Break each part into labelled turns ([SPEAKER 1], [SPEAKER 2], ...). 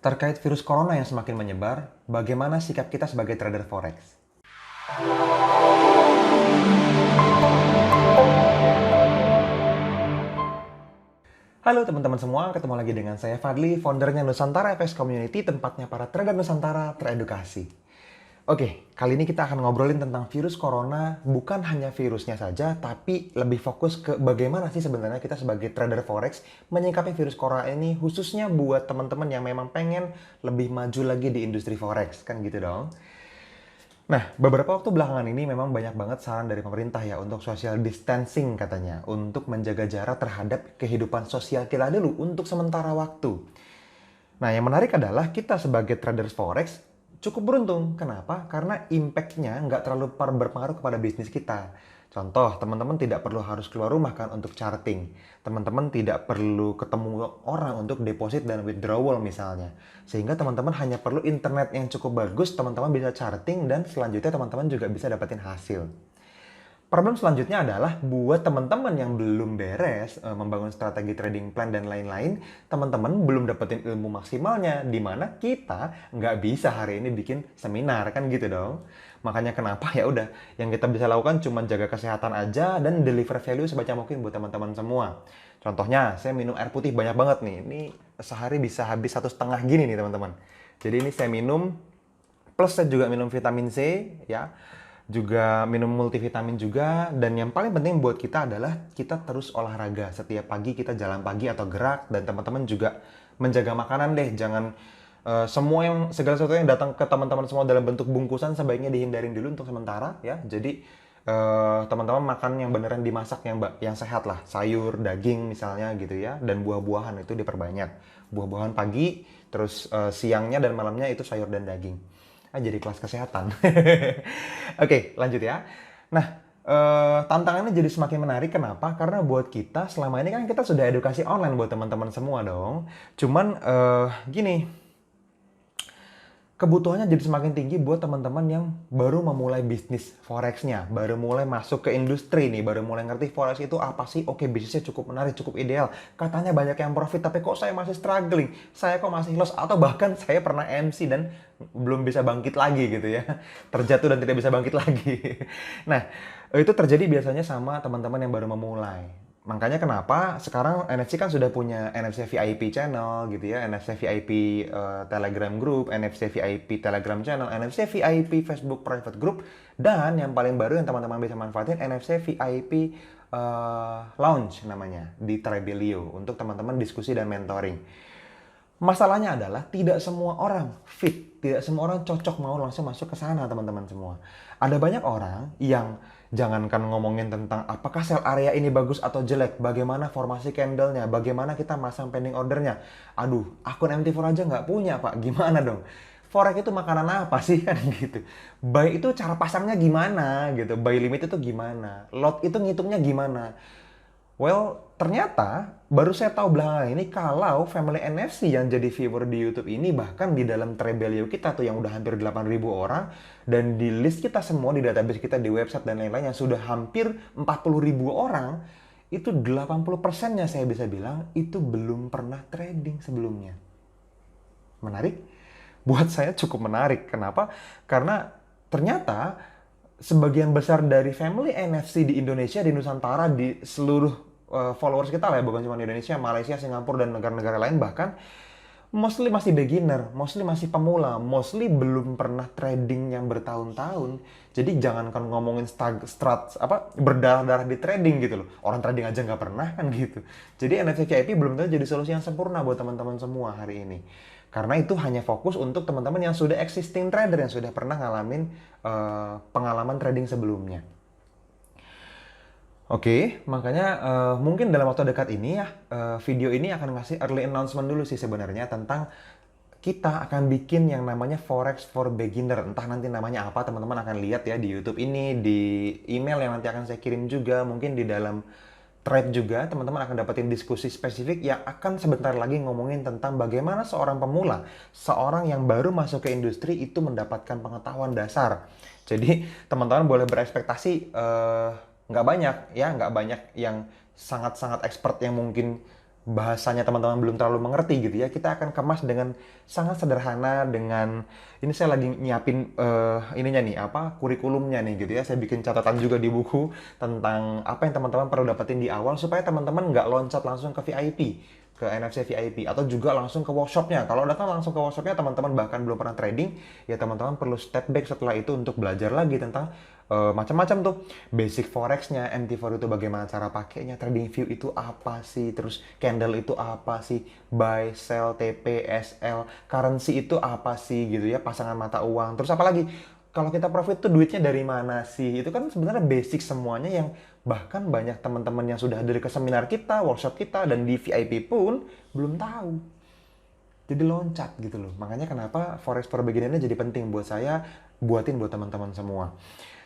[SPEAKER 1] Terkait virus corona yang semakin menyebar, bagaimana sikap kita sebagai trader forex? Halo teman-teman semua, ketemu lagi dengan saya Fadli, foundernya Nusantara FX Community, tempatnya para trader Nusantara teredukasi. Oke, kali ini kita akan ngobrolin tentang virus corona, bukan hanya virusnya saja, tapi lebih fokus ke bagaimana sih sebenarnya kita sebagai trader forex menyikapi virus corona ini, khususnya buat teman-teman yang memang pengen lebih maju lagi di industri forex, kan gitu dong. Nah, beberapa waktu belakangan ini memang banyak banget saran dari pemerintah ya untuk social distancing katanya, untuk menjaga jarak terhadap kehidupan sosial kita dulu untuk sementara waktu. Nah, yang menarik adalah kita sebagai traders forex cukup beruntung. Kenapa? Karena impact-nya nggak terlalu berpengaruh kepada bisnis kita. Contoh, teman-teman tidak perlu harus keluar rumah kan untuk charting. Teman-teman tidak perlu ketemu orang untuk deposit dan withdrawal misalnya. Sehingga teman-teman hanya perlu internet yang cukup bagus, teman-teman bisa charting dan selanjutnya teman-teman juga bisa dapetin hasil. Problem selanjutnya adalah buat teman-teman yang belum beres membangun strategi trading plan dan lain-lain, teman-teman belum dapetin ilmu maksimalnya, di mana kita nggak bisa hari ini bikin seminar kan gitu dong. Makanya kenapa ya udah yang kita bisa lakukan cuma jaga kesehatan aja dan deliver value sebanyak mungkin buat teman-teman semua. Contohnya, saya minum air putih banyak banget nih. Ini sehari bisa habis 1,5 gini nih teman-teman. Jadi ini saya minum, plus saya juga minum vitamin C ya, juga minum multivitamin juga, dan yang paling penting buat kita adalah kita terus olahraga. Setiap pagi kita jalan pagi atau gerak, dan teman-teman juga menjaga makanan deh. Jangan segala sesuatu yang datang ke teman-teman semua dalam bentuk bungkusan sebaiknya dihindarin dulu untuk sementara ya. Jadi teman-teman makan yang beneran dimasak yang sehat lah, sayur, daging misalnya gitu ya, dan buah-buahan itu diperbanyak. Buah-buahan pagi, terus siangnya dan malamnya itu sayur dan daging. Jadi kelas kesehatan. Oke, lanjut ya. Nah, tantangannya jadi semakin menarik. Kenapa? Karena buat kita selama ini kan kita sudah edukasi online buat teman-teman semua dong. Cuman gini, kebutuhannya jadi semakin tinggi buat teman-teman yang baru memulai bisnis forexnya, baru mulai masuk ke industri nih, baru mulai ngerti forex itu apa sih. Oke, bisnisnya cukup menarik, cukup ideal, katanya banyak yang profit, tapi kok saya masih struggling, saya kok masih loss, atau bahkan saya pernah MC dan belum bisa bangkit lagi gitu ya, terjatuh dan tidak bisa bangkit lagi. Nah, itu terjadi biasanya sama teman-teman yang baru memulai. Makanya kenapa sekarang NFC kan sudah punya NFC VIP channel gitu ya, NFC VIP Telegram group, NFC VIP Telegram channel, NFC VIP Facebook private group, dan yang paling baru yang teman-teman bisa manfaatin NFC VIP Lounge namanya di Trebelio untuk teman-teman diskusi dan mentoring. Masalahnya adalah tidak semua orang fit, tidak semua orang cocok mau langsung masuk ke sana teman-teman semua. Ada banyak orang yang jangankan ngomongin tentang apakah sell area ini bagus atau jelek, bagaimana formasi candlenya, bagaimana kita masang pending ordernya. Aduh, akun MT4 aja nggak punya pak, gimana dong? Forex itu makanan apa sih kan gitu. Buy itu cara pasangnya gimana gitu, buy limit itu gimana, lot itu ngitungnya gimana. Well, ternyata baru saya tahu belakangan ini kalau Family NFC yang jadi viewer di YouTube ini bahkan di dalam Trebelio kita tuh yang udah hampir 8.000 orang, dan di list kita semua di database kita di website dan lain-lain yang sudah hampir 40.000 orang, itu 80%-nya saya bisa bilang itu belum pernah trading sebelumnya. Menarik? Buat saya cukup menarik. Kenapa? Karena ternyata sebagian besar dari Family NFC di Indonesia, di Nusantara, di seluruh followers kita lah ya, bukan cuma di Indonesia, Malaysia, Singapura, dan negara-negara lain bahkan, mostly masih beginner, mostly masih pemula, mostly belum pernah trading yang bertahun-tahun. Jadi jangankan ngomongin berdarah-darah di trading gitu loh. Orang trading aja nggak pernah kan gitu. Jadi NFC VIP belum tentu jadi solusi yang sempurna buat teman-teman semua hari ini. Karena itu hanya fokus untuk teman-teman yang sudah existing trader, yang sudah pernah ngalamin pengalaman trading sebelumnya. Oke, makanya mungkin dalam waktu dekat ini ya, video ini akan ngasih early announcement dulu sih sebenarnya tentang kita akan bikin yang namanya Forex for Beginner. Entah nanti namanya apa, teman-teman akan lihat ya di YouTube ini, di email yang nanti akan saya kirim juga, mungkin di dalam thread juga, teman-teman akan dapetin diskusi spesifik yang akan sebentar lagi ngomongin tentang bagaimana seorang pemula, seorang yang baru masuk ke industri itu mendapatkan pengetahuan dasar. Jadi teman-teman boleh berekspektasi nggak banyak ya, nggak banyak yang sangat-sangat expert yang mungkin bahasanya teman-teman belum terlalu mengerti gitu ya, kita akan kemas dengan sangat sederhana. Dengan ini saya lagi nyiapin ininya nih, apa, kurikulumnya nih gitu ya. Saya bikin catatan juga di buku tentang apa yang teman-teman perlu dapetin di awal supaya teman-teman nggak loncat langsung ke VIP, ke NFC VIP, atau juga langsung ke workshopnya. Kalau datang langsung ke workshopnya, teman-teman bahkan belum pernah trading, ya teman-teman perlu step back setelah itu untuk belajar lagi tentang macam-macam tuh, basic forex-nya, MT4 itu bagaimana cara pakainya, trading view itu apa sih, terus candle itu apa sih, buy, sell, TP, SL, currency itu apa sih gitu ya, pasangan mata uang, terus apa lagi, kalau kita profit tuh duitnya dari mana sih, itu kan sebenarnya basic semuanya yang bahkan banyak teman-teman yang sudah hadir ke seminar kita, workshop kita, dan di VIP pun belum tahu. Jadi loncat gitu loh. Makanya kenapa Forex for Beginner jadi penting buat saya, buatin buat teman-teman semua.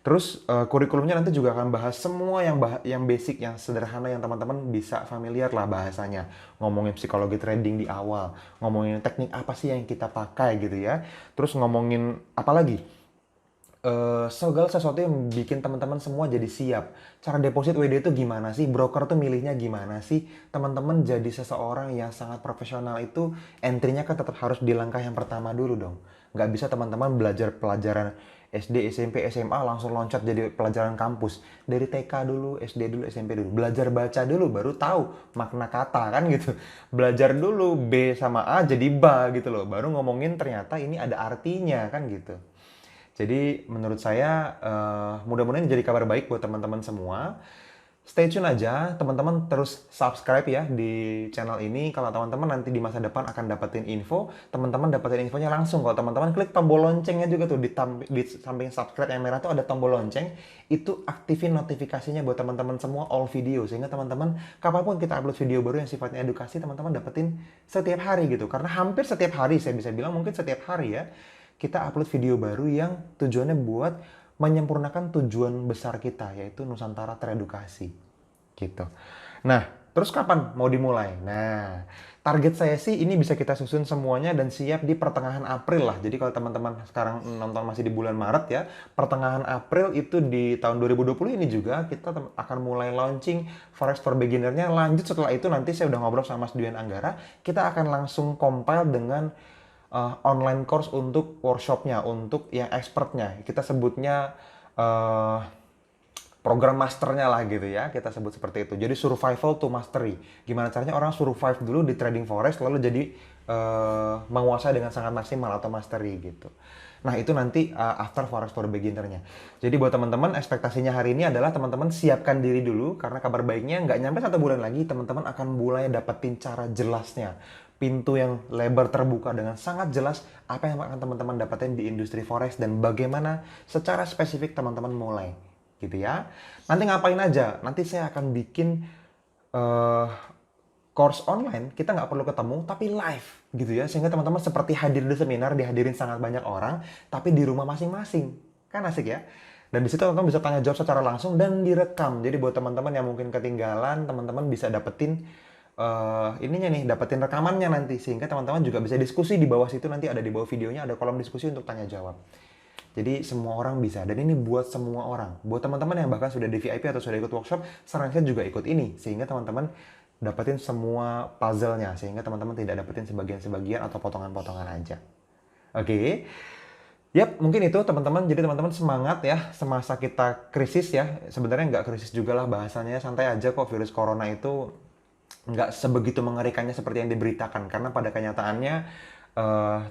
[SPEAKER 1] Terus kurikulumnya nanti juga akan bahas semua yang basic, yang sederhana, yang teman-teman bisa familiar lah bahasanya. Ngomongin psikologi trading di awal, ngomongin teknik apa sih yang kita pakai gitu ya. Terus ngomongin apa lagi? Segala sesuatu yang bikin teman-teman semua jadi siap. Cara deposit WD itu gimana sih? Broker tuh milihnya gimana sih? Teman-teman jadi seseorang yang sangat profesional itu entry-nya kan tetap harus di langkah yang pertama dulu dong. Nggak bisa teman-teman belajar pelajaran SD, SMP, SMA langsung loncat jadi pelajaran kampus. Dari TK dulu, SD dulu, SMP dulu. Belajar baca dulu, baru tahu makna kata kan gitu. Belajar dulu B sama A jadi ba gitu loh. Baru ngomongin ternyata ini ada artinya kan gitu. Jadi menurut saya mudah-mudahan jadi kabar baik buat teman-teman semua. Stay tune aja, teman-teman terus subscribe ya di channel ini. Kalau teman-teman nanti di masa depan akan dapetin info, teman-teman dapetin infonya langsung. Kalau teman-teman klik tombol loncengnya juga tuh di samping subscribe yang merah tuh ada tombol lonceng. Itu aktifin notifikasinya buat teman-teman semua all video. Sehingga teman-teman kapanpun kita upload video baru yang sifatnya edukasi, teman-teman dapetin setiap hari gitu. Karena hampir setiap hari, saya bisa bilang mungkin setiap hari ya, kita upload video baru yang tujuannya buat menyempurnakan tujuan besar kita, yaitu Nusantara teredukasi. Gitu. Nah, terus kapan mau dimulai? Nah, target saya sih ini bisa kita susun semuanya dan siap di pertengahan April lah. Jadi kalau teman-teman sekarang nonton masih di bulan Maret ya, pertengahan April itu di tahun 2020 ini juga kita akan mulai launching Forex for Beginner-nya. Lanjut setelah itu nanti saya udah ngobrol sama Mas Duyan Anggara, kita akan langsung compile dengan online course untuk workshopnya, untuk yang expertnya. Kita sebutnya program masternya lah gitu ya, kita sebut seperti itu. Jadi survival to mastery. Gimana caranya orang survive dulu di trading forex, lalu jadi menguasai dengan sangat maksimal atau mastery gitu. Nah itu nanti after Forex for Beginner-nya. Jadi buat teman-teman, ekspektasinya hari ini adalah teman-teman siapkan diri dulu, karena kabar baiknya nggak nyampe 1 bulan lagi, teman-teman akan mulai dapetin cara jelasnya. Pintu yang lebar terbuka dengan sangat jelas apa yang akan teman-teman dapetin di industri forex dan bagaimana secara spesifik teman-teman mulai. Gitu ya. Nanti ngapain aja? Nanti saya akan bikin course online, kita nggak perlu ketemu, tapi live gitu ya. Sehingga teman-teman seperti hadir di seminar, dihadirin sangat banyak orang, tapi di rumah masing-masing. Kan asik ya? Dan di situ teman-teman bisa tanya jawab secara langsung dan direkam. Jadi buat teman-teman yang mungkin ketinggalan, teman-teman bisa dapetin ininya nih, dapetin rekamannya nanti. Sehingga teman-teman juga bisa diskusi di bawah situ, nanti ada di bawah videonya, ada kolom diskusi untuk tanya jawab. Jadi semua orang bisa, dan ini buat semua orang. Buat teman-teman yang bahkan sudah di VIP atau sudah ikut workshop, saran saya juga ikut ini. Sehingga teman-teman dapetin semua puzzle-nya, sehingga teman-teman tidak dapetin sebagian-sebagian atau potongan-potongan aja. Oke. Yap, mungkin itu teman-teman. Jadi teman-teman semangat ya, semasa kita krisis ya. Sebenarnya nggak krisis juga lah bahasanya, santai aja kok. Virus corona itu nggak sebegitu mengerikannya seperti yang diberitakan. Karena pada kenyataannya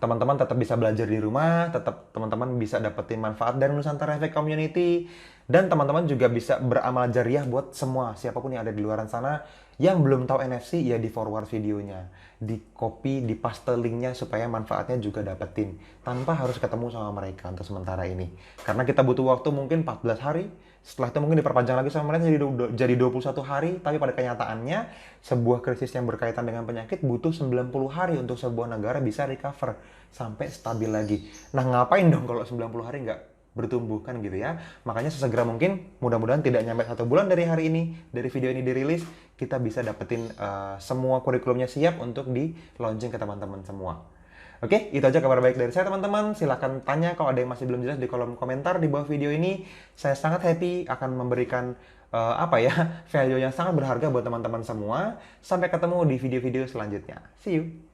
[SPEAKER 1] teman-teman tetap bisa belajar di rumah, tetap teman-teman bisa dapetin manfaat dari Nusantara Efek Community, dan teman-teman juga bisa beramal jariah buat semua, siapapun yang ada di luar sana yang belum tahu NFC, ya di forward videonya, di copy, di paste linknya supaya manfaatnya juga dapetin, tanpa harus ketemu sama mereka untuk sementara ini. Karena kita butuh waktu mungkin 14 hari, setelah itu mungkin diperpanjang lagi sama mereka jadi 21 hari, tapi pada kenyataannya sebuah krisis yang berkaitan dengan penyakit butuh 90 hari untuk sebuah negara bisa recover sampai stabil lagi. Nah ngapain dong kalau 90 hari nggak bertumbuh kan gitu ya. Makanya sesegera mungkin, mudah-mudahan tidak nyampe 1 bulan dari hari ini, dari video ini dirilis, kita bisa dapetin semua kurikulumnya siap untuk di launching ke teman-teman semua. Oke, itu aja kabar baik dari saya teman-teman. Silahkan tanya kalau ada yang masih belum jelas di kolom komentar di bawah video ini. Saya sangat happy akan memberikan apa ya, value yang sangat berharga buat teman-teman semua. Sampai ketemu di video-video selanjutnya. See you.